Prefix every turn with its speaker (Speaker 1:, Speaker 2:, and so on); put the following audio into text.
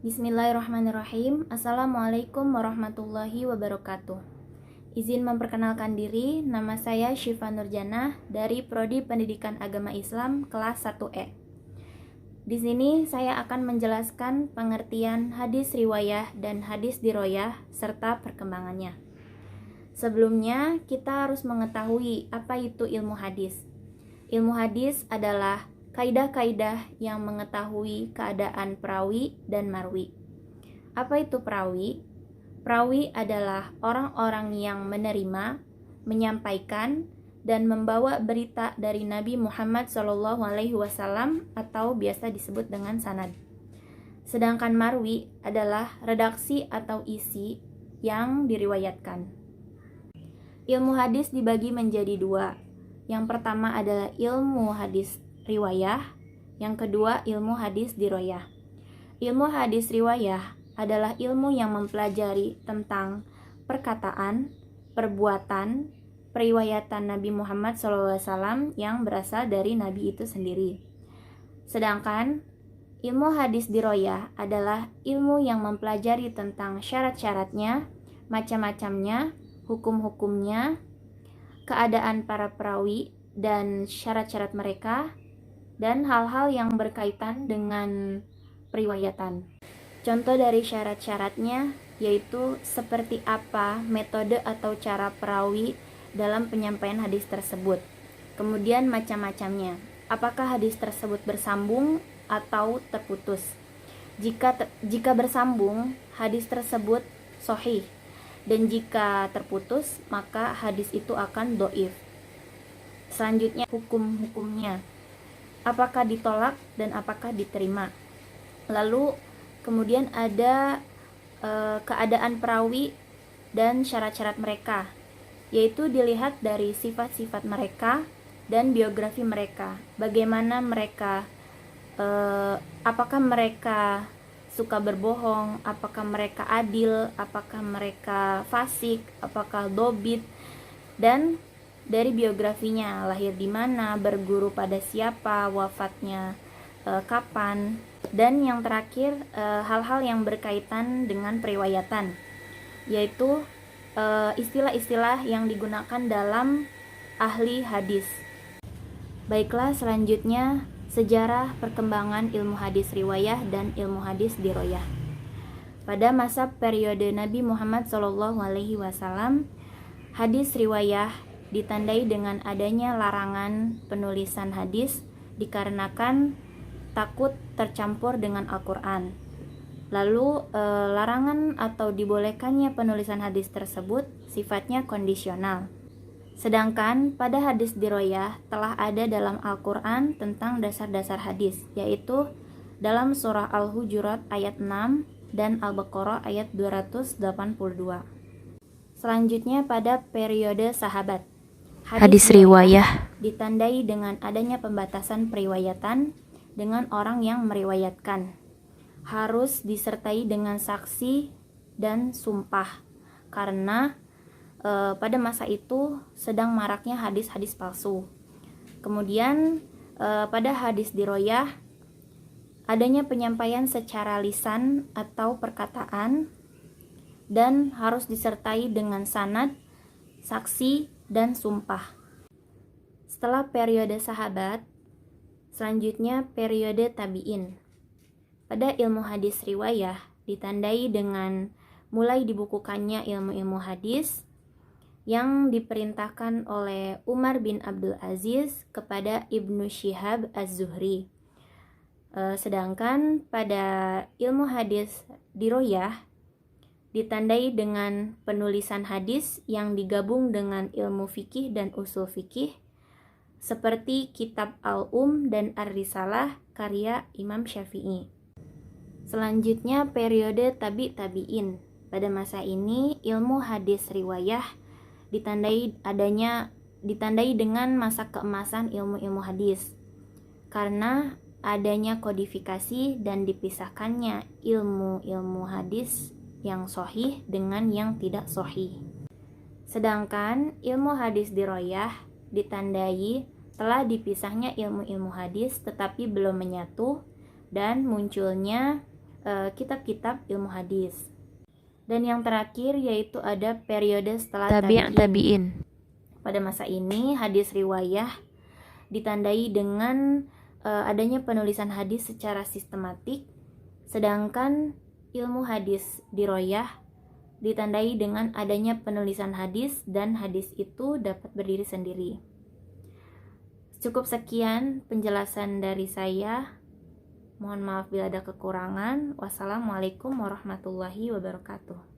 Speaker 1: Bismillahirrahmanirrahim. Assalamualaikum warahmatullahi wabarakatuh. Izin memperkenalkan diri, nama saya Syifa Nurjanah dari Prodi Pendidikan Agama Islam kelas 1E. Di sini saya akan menjelaskan pengertian hadis riwayah dan hadis diroyah serta perkembangannya. Sebelumnya, kita harus mengetahui apa itu ilmu hadis. Ilmu hadis adalah kaidah-kaidah yang mengetahui keadaan perawi dan marwi. Apa itu perawi? Perawi adalah orang-orang yang menerima, menyampaikan, dan membawa berita dari Nabi Muhammad SAW atau biasa disebut dengan sanad. Sedangkan marwi adalah redaksi atau isi yang diriwayatkan. Ilmu hadis dibagi menjadi dua. Yang pertama adalah ilmu hadis riwayah, yang kedua ilmu hadis diroyah. Ilmu hadis riwayah adalah ilmu yang mempelajari tentang perkataan, perbuatan, periwayatan Nabi Muhammad SAW yang berasal dari Nabi itu sendiri. Sedangkan ilmu hadis diroyah adalah ilmu yang mempelajari tentang syarat-syaratnya, macam-macamnya, hukum-hukumnya, keadaan para perawi dan syarat-syarat mereka, dan hal-hal yang berkaitan dengan periwayatan. Contoh dari syarat-syaratnya yaitu seperti apa metode atau cara perawi dalam penyampaian hadis tersebut. Kemudian macam-macamnya. Apakah hadis tersebut bersambung atau terputus? Jika bersambung, hadis tersebut sahih. Dan jika terputus, maka hadis itu akan dhaif. Selanjutnya hukum-hukumnya. Apakah ditolak dan apakah diterima. Lalu kemudian ada keadaan perawi dan syarat-syarat mereka, yaitu dilihat dari sifat-sifat mereka dan biografi mereka. Bagaimana mereka, apakah mereka suka berbohong, apakah mereka adil, apakah mereka fasik, apakah dobit, dan dari biografinya, lahir di mana, berguru pada siapa, wafatnya kapan, dan yang terakhir hal-hal yang berkaitan dengan periwayatan, yaitu istilah-istilah yang digunakan dalam ahli hadis. Baiklah, selanjutnya sejarah perkembangan ilmu hadis riwayah dan ilmu hadis diroyah. Pada masa periode Nabi Muhammad SAW, hadis riwayah ditandai dengan adanya larangan penulisan hadis dikarenakan takut tercampur dengan Al-Quran. Lalu larangan atau dibolehkannya penulisan hadis tersebut sifatnya kondisional. Sedangkan pada hadis diroyah telah ada dalam Al-Quran tentang dasar-dasar hadis, yaitu dalam surah Al-Hujurat ayat 6 dan Al-Baqarah ayat 282. Selanjutnya pada periode sahabat. Hadis riwayah ditandai dengan adanya pembatasan periwayatan dengan orang yang meriwayatkan. Harus disertai dengan saksi dan sumpah, karena pada masa itu sedang maraknya hadis-hadis palsu. Kemudian pada hadis diroyah adanya penyampaian secara lisan atau perkataan dan harus disertai dengan sanad, saksi, dan sumpah. Setelah periode sahabat, selanjutnya periode tabi'in. Pada ilmu hadis riwayah ditandai dengan mulai dibukukannya ilmu-ilmu hadis yang diperintahkan oleh Umar bin Abdul Aziz kepada Ibnu Syihab Az-Zuhri. Sedangkan pada ilmu hadis diroyah ditandai dengan penulisan hadis yang digabung dengan ilmu fikih dan usul fikih, seperti kitab Al-Um dan Ar-Risalah karya Imam Syafi'i. Selanjutnya periode tabi'in. Pada masa ini ilmu hadis riwayah ditandai dengan masa keemasan ilmu-ilmu hadis, karena adanya kodifikasi dan dipisahkannya ilmu-ilmu hadis yang sahih dengan yang tidak sahih. Sedangkan ilmu hadis diroyah ditandai telah dipisahnya ilmu-ilmu hadis tetapi belum menyatu dan munculnya kitab-kitab ilmu hadis. Dan yang terakhir yaitu ada periode setelah
Speaker 2: tabi'in.
Speaker 1: Pada masa ini hadis riwayah ditandai dengan adanya penulisan hadis secara sistematik, sedangkan ilmu hadis diroyah ditandai dengan adanya penulisan hadis dan hadis itu dapat berdiri sendiri. Cukup sekian penjelasan dari saya. Mohon maaf bila ada kekurangan. Wassalamualaikum warahmatullahi wabarakatuh.